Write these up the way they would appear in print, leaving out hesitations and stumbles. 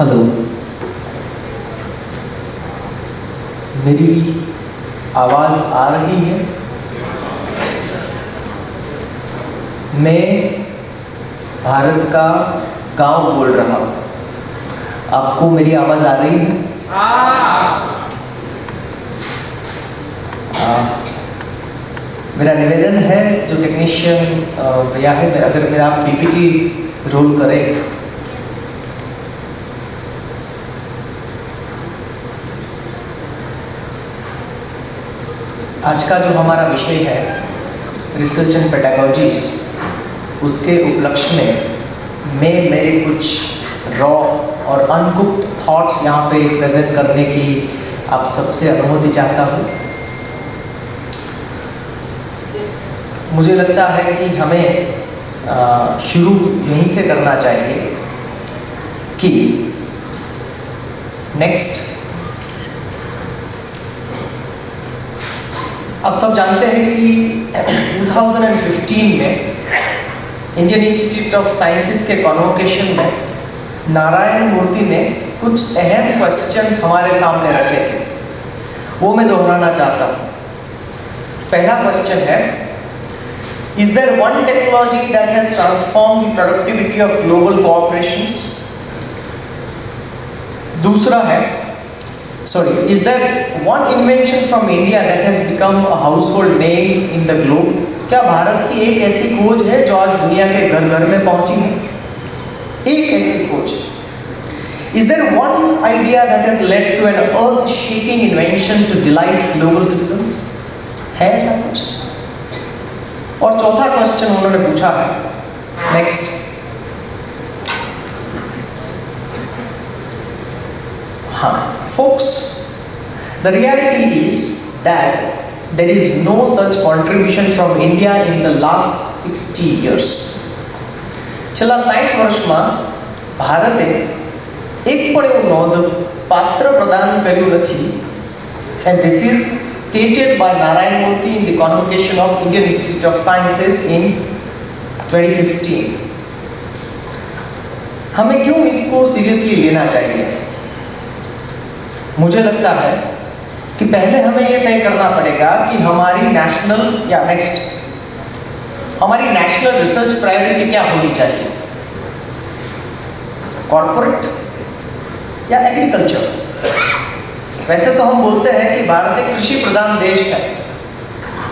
Hello, मेरी आवाज़ आ रही है? मैं भारत का गांव बोल रहा हूँ। आपको मेरी आवाज़ आ रही है? मेरा निवेदन है, जो टेक्नीशियन भैया है, अगर मेरा आप पीपीटी रोल करें। आज का जो हमारा विषय है रिसर्च एंड पेडागोजीज, उसके उपलक्ष्य में मैं मेरे कुछ रॉ और अनकुक्ड थॉट्स यहाँ पे प्रेजेंट करने की आप सबसे अनुमति चाहता हूँ। मुझे लगता है कि हमें शुरू यहीं से करना चाहिए कि नेक्स्ट, आप सब जानते हैं कि 2015 में इंडियन इंस्टीट्यूट ऑफ साइंसेस के कॉन्वोकेशन में नारायण मूर्ति ने कुछ अहम क्वेश्चंस हमारे सामने रखे थे, वो मैं दोहराना चाहता हूँ। पहला क्वेश्चन है, is there one technology that has transformed the productivity of global cooperations? दूसरा है, is there one invention from India that has become a household name in the globe? क्या भारत की एक ऐसी खोज है जो आज दुनिया के घर घर में पहुंची है? एक ऐसी खोज। Is there one idea that has led to an earth-shaking invention to delight global citizens? है ऐसा कुछ? और चौथा क्वेश्चन उन्होंने पूछा है, नेक्स्ट, हाँ folks, the reality is that there is no such contribution from India in the last 60 years. છેલ્લા 60 વર્ષમાં ભારતે એક પણ એવું નોંધપાત્ર પ્રદાન કર્યું નથી. And this is stated by Narayan Murthy in the convocation of Indian Institute of Sciences in 2015. हमें क्यों इसको सीरियसली लेना चाहिए? मुझे लगता है कि पहले हमें ये तय करना पड़ेगा कि हमारी नेशनल रिसर्च प्रायोरिटी क्या होनी चाहिए, कॉर्पोरेट या एग्रीकल्चर। वैसे तो हम बोलते हैं कि भारत एक कृषि प्रधान देश है,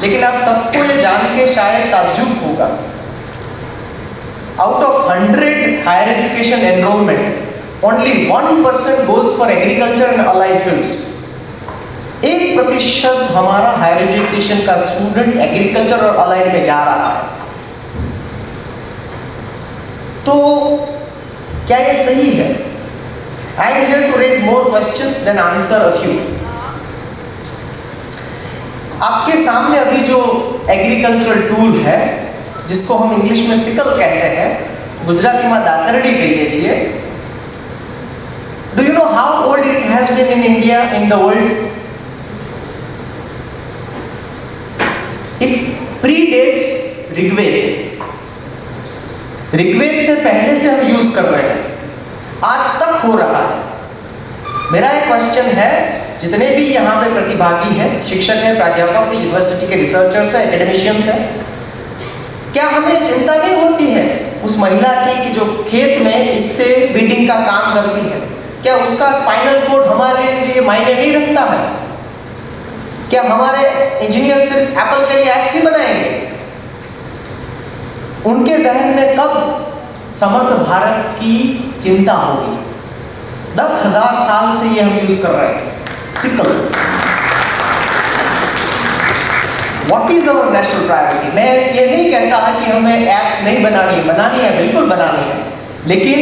लेकिन आप सबको ये जान के शायद ताज्जुब होगा, out of 100 higher education enrolment only 1% goes for agriculture and allied fields. 1% हमारा हायर एजुकेशन का स्टूडेंट एग्रीकल्चर और अलाइड में जा रहा है। तो क्या ये सही है? I am here to raise more questions than answer a few. आपके सामने अभी जो एग्रीकल्चरल टूल है, जिसको हम इंग्लिश में सिकल कहते हैं, गुजराती में दातरड़ी कहिए છીએ, do you know how old it has been in India, in the world? It predates Rigveda. Rigveda से पहले से हम यूज कर रहे हैं, आज तक हो रहा है। मेरा एक क्वेश्चन है, जितने भी यहाँ पे प्रतिभागी हैं, शिक्षक हैं, प्राध्यापक हैं, यूनिवर्सिटी के रिसर्चर्स हैं, एकेडमिशियंस हैं, क्या हमें चिंता नहीं होती है उस महिला की कि जो खेत में इससे बीडिंग का काम करती है? क्या उसका स्पाइनल कोड हमारे लिए मायने नहीं रखता है? क्या हमारे इंजीनियर सिर्फ एप्पल के लिए ऐप्स ही बनाएंगे? उनके जहन में कब समर्थ भारत की चिंता होगी? 10,000 साल से ये हम यूज कर रहे हैं sickle. What is our national priority? मैं ये नहीं कहता कि हमें ऐप्स नहीं बनानी है, बिल्कुल बनानी है, लेकिन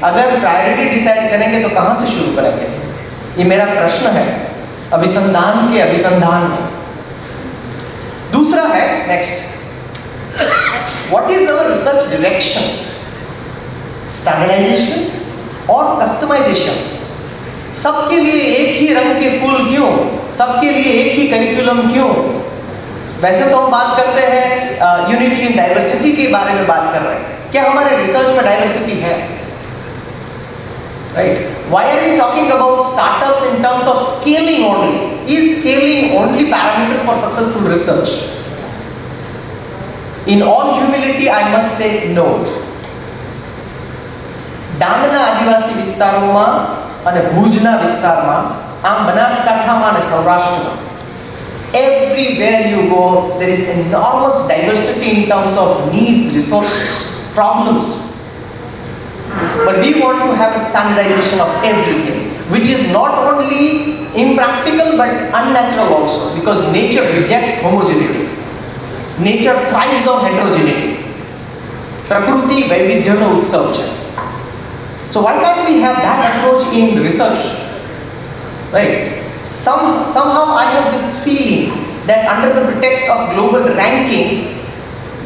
अगर प्रायोरिटी डिसाइड करेंगे तो कहाँ से शुरू करेंगे? ये मेरा प्रश्न है अभिसंधान में। दूसरा है, next, what is our research direction? Standardisation और कस्टमाइजेशन। सबके लिए एक ही रंग के फूल क्यों? सबके लिए एक ही करिकुलम क्यों? वैसे तो हम बात करते हैं यूनिटी इन डाइवर्सिटी के बारे में बात कर रहे हैं। क्या हमारे रिसर्च में डाइवर्सिटी है? Right. Why are we talking about startups in terms of scaling only? Is scaling only parameter for successful research? In all humility, I must say no. ડાંગના આદિવાસી વિસ્તારોમાં અને ભુજના વિસ્તારમાં, આમ બનાસકાંઠામાં અને સૌરાષ્ટ્રમાં, everywhere you go, there is enormous diversity in terms of needs, resources, problems. But we want to have a standardization of everything, which is not only impractical but unnatural also, because nature rejects homogeneity. Nature thrives on heterogeneity. Prakriti વૈવિધ્યનો ઉત્સવ છે. So why can't we have that approach in research? Right? Somehow I have this feeling that under the pretext of global ranking,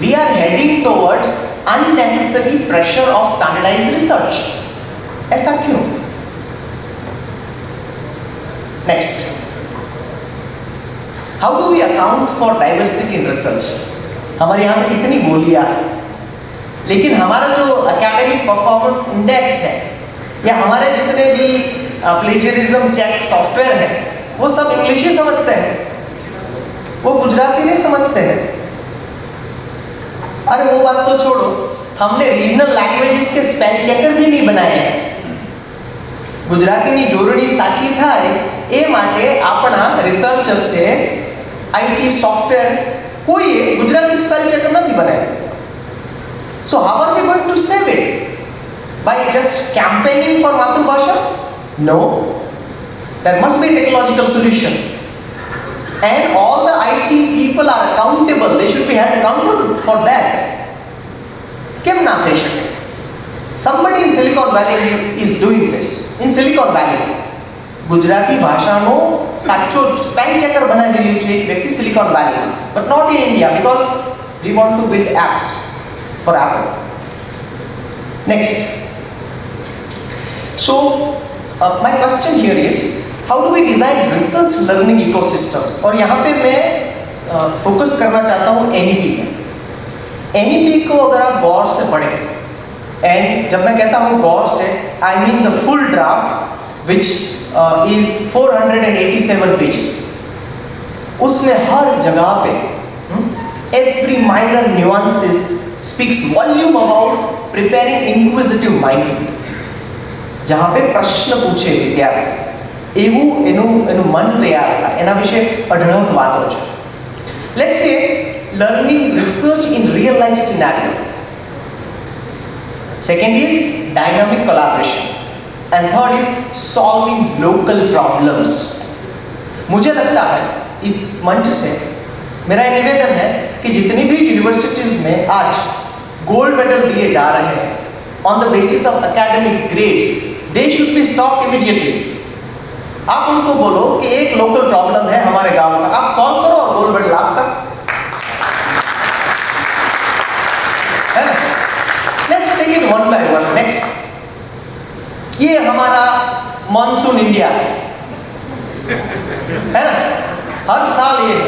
we are heading towards unnecessary pressure of standardized research. ऐसा क्यों? Next, how do we account for diversity in research? हमारे यहाँ पे कितनी बोलियाँ हैं, लेकिन हमारा जो एकेडमिक परफॉर्मेंस इंडेक्स है या हमारे जितने भी प्लेजरिज्म चेक सॉफ्टवेयर है, वो सब इंग्लिश ही समझते हैं, वो गुजराती नहीं समझते हैं. अरे वो बात तो छोड़ो, हमने रीजनल लैंग्वेजेस के स्पेल चेकर भी नहीं बनाए हैं. ગુજરાતીની જોડણી સાચી થાય એ માટે આપણા રિસર્ચર્સે આઈટી સોફ્ટવેર કોઈએ ગુજરાતી સ્પેલ ચેકર નથી બનાવ્યું. So how are we going to save it? By just campaigning for માતૃભાષા? No. There must be a technological solution. And all the IT people are accountable. They should be held accountable for that. કેમ ના થઈ શકે? Somebody in Silicon Valley is doing this. In Silicon Valley, Gujarati ભાષાનો સાચો spell checker બનાવી રહ્યું છે એક વ્યક્તિ silicon valley, but not in India because we want to build apps for Apple. Next. So, my question here is, how do we design research learning ecosystems? और यहाँ पे मैं फोकस करना चाहता हूँ NEP में. NEP को अगर आप गौर से पढ़ें, एंड जब मैं कहता हूँ गौर से, I mean the full draft which is 487 pages. उसमें हर जगह पे every minor nuances speaks volume about preparing inquisitive minding. जहाँ पे प्रश्न पूछे विद्यार्थी એવું એનું મન તૈયાર થાય, એના વિશે અઢળક વાતો છે. લેટ્સ સે learning research in real life scenario. Second is dynamic collaboration, and third is solving local problems. मुझे लगता है इस मंच से मेरा निवेदन है कि जितनी भी यूनिवर्सिटीज में आज गोल्ड मेडल दिए जा रहे हैं on the basis of academic grades, they should be stopped immediately. आप उनको बोलो कि एक लोकल प्रॉब्लम है हमारे गांव का, आप सॉल्व करो और गोल्ड मेडल आपका. है ना? Let's take it one by one. Next, ये हमारा मॉनसून इंडिया है ना? हर साल ये,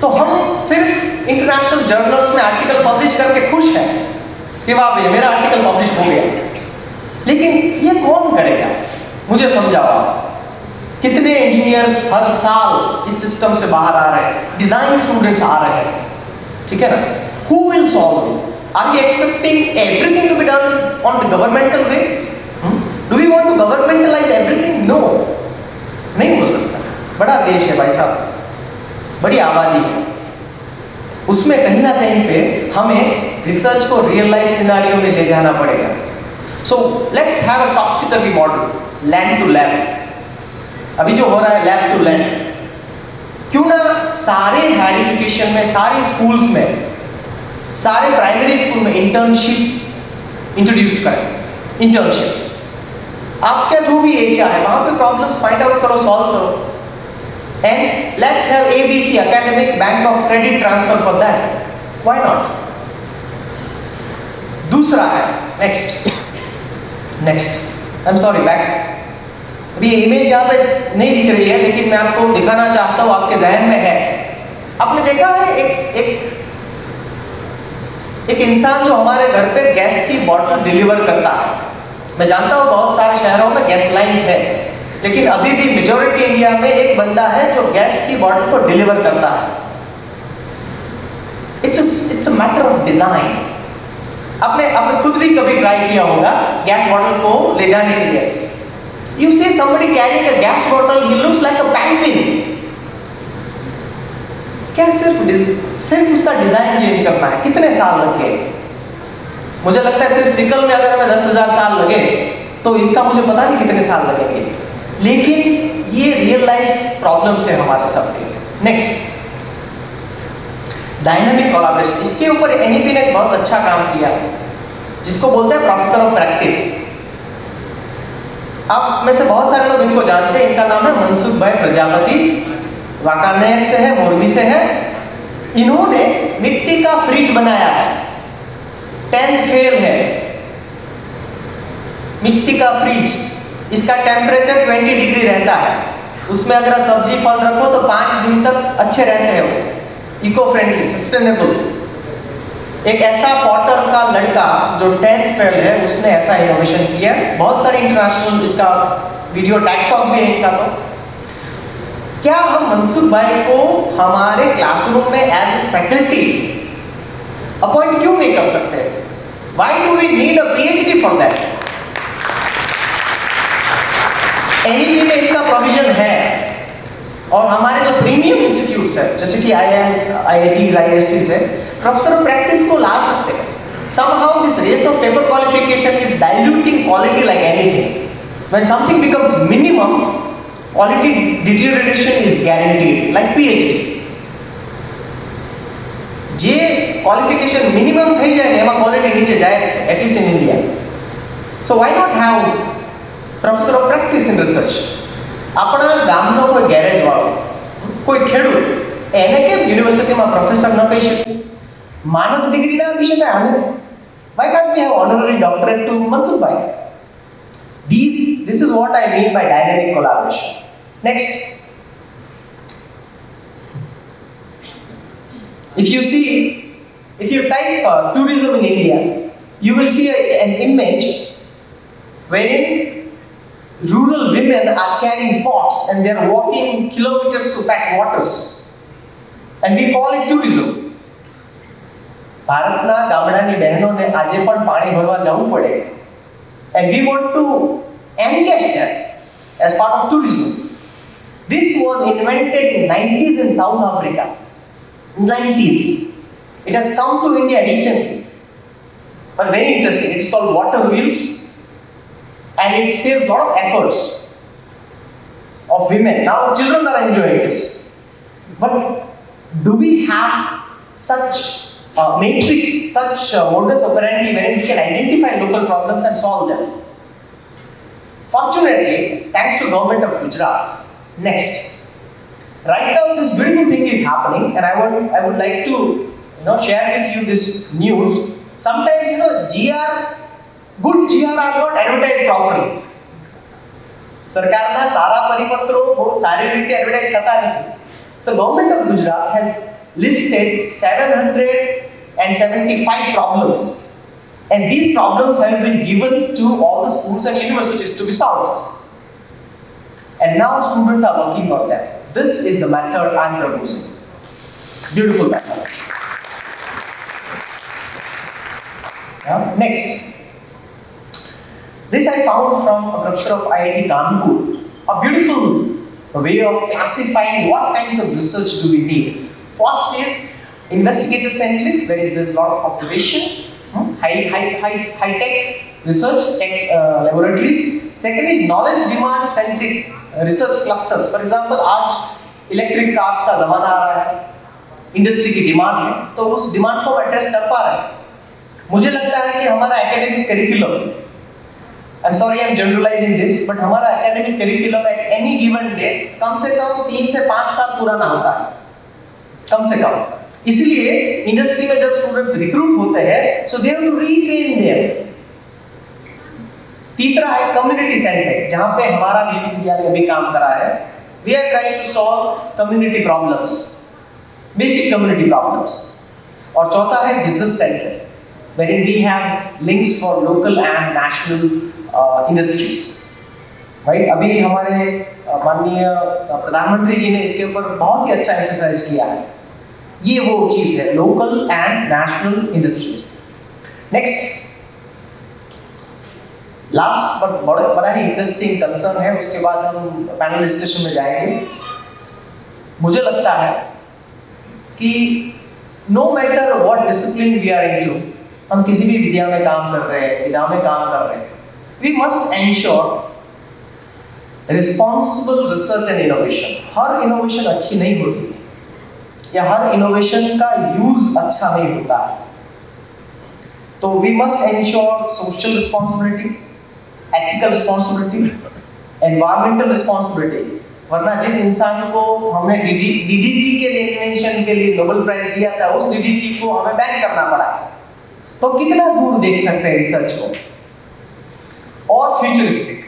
तो हम सिर्फ इंटरनेशनल जर्नल्स में आर्टिकल पब्लिश करके खुश हैं कि वाह भैया मेरा आर्टिकल पब्लिश हो गया. लेकिन ये कौन करेगा? मुझे समझाओ. कितने इंजीनियर्स हर साल इस सिस्टम से बाहर आ रहे हैं, डिजाइन स्टूडेंट्स आ रहे हैं, ठीक है ना? Who will solve this? Are we expecting everything to be done on the governmental way? Do we want to governmentalize everything? No, नहीं हो सकता. बड़ा देश है भाई साहब, बड़ी आबादी है, उसमें कहीं ना कहीं पे हमें रिसर्च को रियल लाइफ सिनारियो में ले जाना पड़ेगा. So let's have a topsy-turvy model, land to lab. अभी जो हो रहा है लैब टू लैंड, क्यों ना सारे हायर एजुकेशन में, सारे स्कूल्स में, सारे प्राइमरी स्कूल में इंटर्नशिप इंट्रोड्यूस करें. इंटर्नशिप आपका जो भी एरिया है वहां पे प्रॉब्लम्स फाइंड आउट करो, सॉल्व करो, and let's have ABC academic bank of credit transfer for that. Why not? दूसरा है next I am sorry back. अभी इमेज यहाँ पे नहीं दिख रही है, लेकिन मैं आपको दिखाना चाहता हूँ, आपके जहन में है. आपने देखा है एक इंसान जो हमारे घर पे गैस की बॉटल डिलीवर करता है, मैं जानता हूँ बहुत सारे शहरों में गैस लाइन्स है, लेकिन अभी भी मेजॉरिटी इंडिया में एक बंदा है जो गैस की बॉटल को डिलीवर करता है। It's a matter of design. आपने खुद भी कभी ट्राई किया होगा गैस बॉटल को ले जाने के लिए। You see somebody carrying a gas bottle, he looks like a penguin. क्या सिर्फ उसका डिजाइन चेंज करना है? कितने साल लग गए? मुझे लगता है सिर्फ सिकल में अगर हमें 10,000 साल लगे तो इसका मुझे पता नहीं कितने साल लगेंगे। लेकिन ये रियल लाइफ प्रॉब्लम्स है हमारे सबके। Next, dynamic collaboration. इसके ऊपर एनईपी ने बहुत अच्छा काम किया है, जिसको बोलते हैं प्रोफेसर ऑफ प्रैक्टिस। आप में से बहुत सारे लोग इनको जानते हैं। इनका नाम है मनसुख भाई प्रजापति, वाकानेर से है, मोरबी से है। इन्होंने मिट्टी का फ्रिज बनाया है, 10th फेल है। मिट्टी का फ्रिज, इसका टेम्परेचर 20 डिग्री रहता है। उसमें अगर सब्जी फल रखो तो 5 दिन तक अच्छे रहते हैं वो। Eco friendly, sustainable. एक ऐसा पॉटर का लड़का जो 10th फेल है, उसने ऐसा इनोवेशन किया। बहुत सारे इंटरनेशनल इसका वीडियो टैग टॉक भी है इनका। तो क्या हम मनसुख भाई को हमारे क्लासरूम में एज ए फैकल्टी अपॉइंट क्यों नहीं कर सकते? Why do we need a PhD for that? NEP में इसका प्रोविजन है। और हमारे जो प्रीमियम इंस्टीट्यूट्स है, जैसे कि IITs, IIScs है, प्रोफेसर ऑफ प्रैक्टिस को ला सकते हैं। Somehow this race of paper qualification is diluting quality like anything. When something becomes minimum, quality deterioration is guaranteed, like PhD. જે qualification minimum થઈ જાય ને એમાં quality નીચે જાય છે, at least in India. So why not have professor of practice in research? આપણા ગામનો કોઈ ગેરેજ વાળો, કોઈ ખેડૂત, એને કેમ યુનિવર્સિટીમાં પ્રોફેસર ન કહી શકે? માનદ ડિગ્રી ના આપી શકાય આને? Why can't we have honorary doctorate to Mansukh bhai? This is what I mean by dynamic collaboration. Next, if you type tourism in India, you will see an image wherein rural women are carrying pots and they are walking kilometers to fetch waters, and we call it tourism. ભારતના ગામડાની બહેનોને આજે પણ પાણી ભરવા જવું પડે, and we want to engage them as part of tourism. This was invented in 90s in South Africa. In 90s. It has come to India recently. But very interesting. It's called water wheels, and it saves a lot of efforts of women. Now children are enjoying this. But do we have such matrix, such modus operandi wherein we can identify local problems and solve them? Fortunately, thanks to government of Gujarat. Next, right now this beautiful thing is happening, and I would like to share with you this news. Sometimes good GR are not advertised properly. સરકારના સારા પરિપત્રો બહુ સારી રીતે advertise થતા નથી. So government of Gujarat has listed 775 problems, and these problems have been given to all the schools and universities to be solved. And now students are working on that. This is the method I am proposing. Beautiful method. Next, this I found from a professor of IIT Kanpur. A beautiful way of classifying what kinds of research do we need. First is investigator centric, where there is a lot of observation, high tech research, laboratories. Second is knowledge demand centric research clusters. For example, आज electric cars का जमाना आ रहा है, industry की demand है, तो उस demand को एड्रेस कर पा रहे हैं। मुझे लगता है कि हमारा academic curriculum, I am sorry I am generalising this, but हमारा academic curriculum at any given day कम से कम 3 से 5 साल पुराना होता है, कम से कम। इसलिए इंडस्ट्री में जब स्टूडेंट्स रिक्रूट होते हैं, so they have to retrain them. तीसरा है कम्युनिटी सेंट्रिक, जहां पे हमारा विश्वविद्यालय भी काम कर रहा है। We are trying to solve community problems, basic community problems. और चौथा है business centric, wherein we have links for local and national industries. Right, अभी हमारे माननीय प्रधानमंत्री जी ने इसके ऊपर बहुत ही अच्छा एम्फसाइज किया है। ये वो चीज है, local and national industries. Next, last बड़ा ही इंटरेस्टिंग कंसर्न है, उसके बाद हम पैनल डिस्कशन में जाएंगे। मुझे लगता है कि no matter what discipline we are into, हम किसी भी विद्या में काम कर रहे हैं, we must ensure responsible research and innovation. हर इनोवेशन अच्छी नहीं होती है या हर इनोवेशन का यूज अच्छा नहीं होता है। तो we must ensure social responsibility, ethical responsibility, environmental responsibility. वरना जिस इंसान को हमने डीडीटी के लिए इन्वेंशन के लिए नोबेल प्राइज दिया था, उस डीडीटी को हमें बैन करना पड़ा। तो कितना दूर देख सकते हैं रिसर्च को। और फ्यूचरिस्टिक,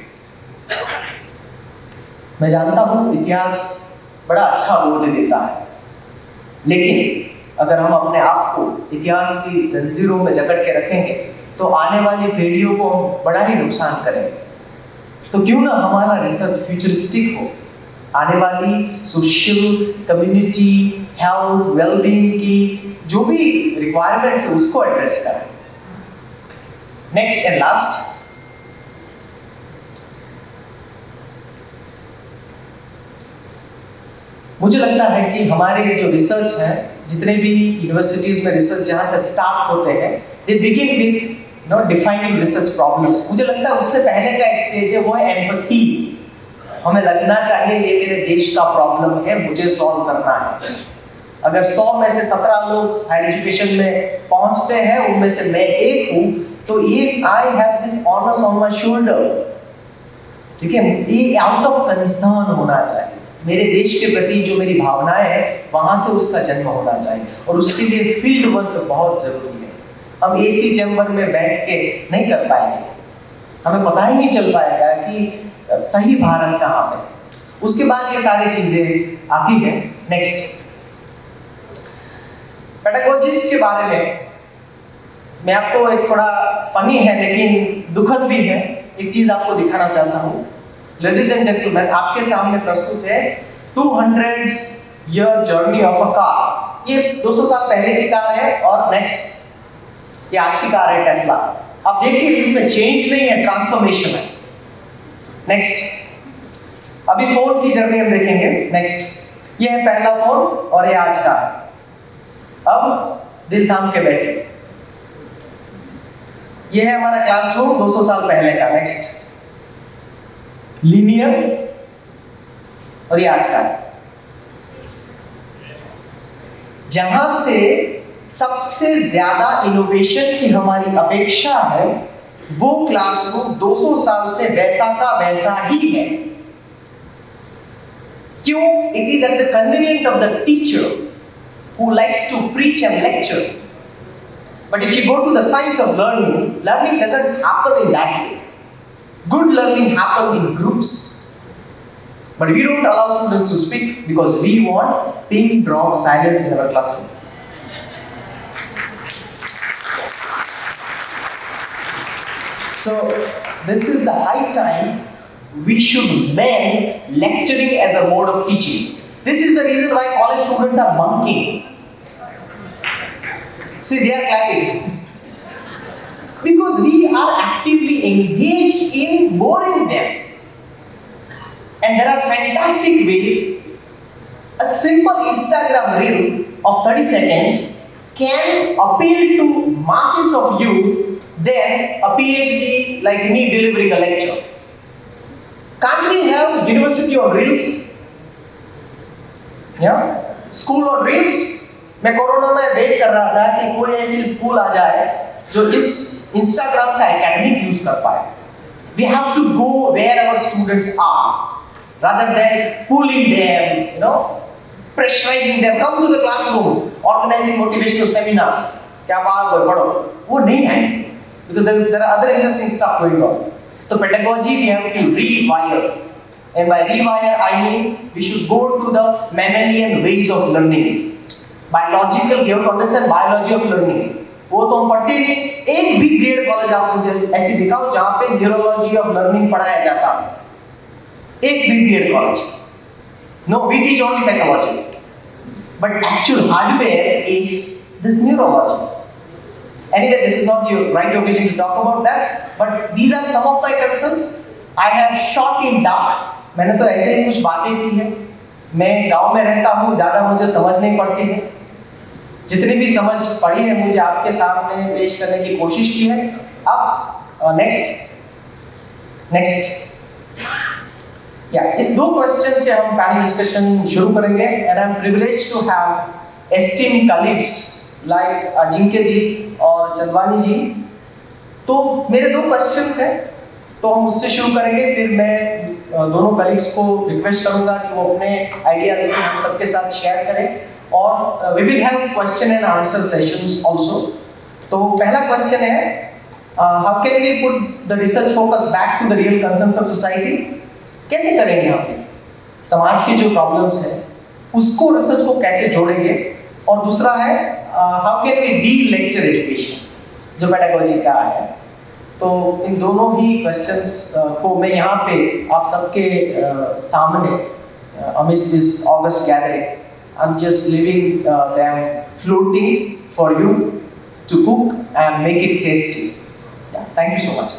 मैं जानता हूं इतिहास बड़ा अच्छा बोध देता है, लेकिन अगर हम अपने आप को इतिहास की जंजीरों में जकड़ के रखेंगे तो आने वाली पीढ़ियों को हम बड़ा ही नुकसान करेंगे। तो क्यों ना हमारा रिसर्च फ्यूचरिस्टिक हो, आने वाली सोशल, कम्युनिटी, हेल्थ, वेलबींग की जो भी रिक्वायरमेंट्स है उसको एड्रेस करें। नेक्स्ट एंड लास्ट, मुझे लगता है कि हमारे जो रिसर्च है, जितने भी यूनिवर्सिटीज में रिसर्च जहां से स्टार्ट होते हैं, they begin with defining research problems. मुझे लगता है उससे पहले का एक स्टेज है, वो है एम्पैथी। हमें लगना चाहिए ये मेरे देश का प्रॉब्लम है, मुझे सॉल्व करना है। अगर 100 में से 17 लोग हायर एजुकेशन में पहुंचते हैं, उनमें से मैं एक हूं, तो ये I have this honours on my shoulder, ठीक है, ये आउट ऑफ कंसर्न होना चाहिए। मेरे देश के प्रति जो मेरी भावनाएं हैं, वहां से उसका जन्म होना चाहिए, और उसके लिए फील्ड वर्क बहुत जरूरी है। हम एसी चैम्बर में बैठ के नहीं कर पाएंगे, हमें पता ही नहीं चल पाएगा कि सही भारत कहाँ पे। उसके बाद ये सारी चीजें आती है। नेक्स्ट, पेडागोजिस्ट के बारे में मैं आपको एक थोड़ा फनी है लेकिन दुखद भी है, एक चीज आपको दिखाना चाहता हूँ। लेडीज एंड जेंटलमैन, आपके सामने प्रस्तुत है 200 year journey of a car. ये 200 साल पहले की कार है, और नेक्स्ट ये आज की कार है टेस्ला। अब देखिए, इसमें चेंज नहीं है, ट्रांसफॉर्मेशन है। नेक्स्ट, अभी फोन की जर्नी हम देखेंगे। नेक्स्ट, ये है पहला फोन और ये आज का है। अब दिल थाम के बैठे, ये है हमारा क्लासरूम 200 साल पहले का। नेक्स्ट, लीनियर, और ये आज का है। जहां से सबसे ज्यादा इनोवेशन की हमारी अपेक्षा है, वो क्लासरूम 200 साल से वैसा का वैसा ही है। क्यों? It is at the convenient of the teacher who likes to preach and lecture. But if you go to the science of learning, learning doesn't happen in that way. Good learning happens in groups. But we don't allow students to speak because we want pin drop silence in our classroom. So this is the high time we should ban lecturing as a mode of teaching. This is the reason why college students are bunking. See, they are clapping. Because we are actively engaged in boring them. And there are fantastic ways. A simple Instagram reel of 30 seconds can appeal to masses of youth than a PhD like me delivering a lecture. Can't we have university on reels? School और reels. मैं corona में wait कर रहा था कि कोई ऐसी school आ जाए जो इस इंस्टाग्राम का एकेडमिक यूज कर पाए। We have to go where our students are rather than pulling them, pressurising them, come to the classroom, organising motivational seminars, क्या बात है, पढ़ो। वो नहीं है, because there are other interesting stuff going on. तो pedagogy we have to rewire, and by rewire I mean we should go to the mammalian ways of learning. Biological, we have to understand biology of learning. वो तो हम पढ़ते नहीं, एक भी BEd college आप मुझे ऐसी दिखाओ जहां पे न्यूरोलॉजी ऑफ लर्निंग पढ़ाया जाता है, एक भी BEd college. No, we teach only psychology, but actual hardware is this neurology. Anyway, this is not the right occasion to talk about that, but these are some of my concerns. I have shot in dark. मैंने तो ऐसे ही कुछ बातें की है। मैं गांव में रहता हूँ, ज़्यादा मुझे समझ नहीं पड़ती है। जितनी भी समझ पड़ी है मुझे आपके सामने पेश करने की कोशिश की है। अब नेक्स्ट इस दो क्वेश्चन से हम पैनल डिस्कशन शुरू करेंगे। And I am privileged to have esteemed colleagues like Ajinkya ji और चंदवानी जी। तो मेरे दो क्वेश्चंस हैं, तो हम उससे शुरू करेंगे। फिर मैं दोनों कलीग्स को रिक्वेस्ट करूंगा कि वो अपने आइडियाज को हम सबके साथ शेयर करें और we will have question and answer sessions also. तो पहला क्वेश्चन है, how can we put the research focus back to the real concerns of society? कैसे करेंगे हम समाज की जो प्रॉब्लम्स है उसको रिसर्च को कैसे जोड़ेंगे? और दूसरा है, how can we de lecture education, जो पेडागोजी का है। तो इन दोनों ही क्वेश्चंस को मैं यहाँ पे आप सबके सामने amidst this August gathering, I'm just leaving them floating for you to cook and make it tasty. Yeah, thank you so much.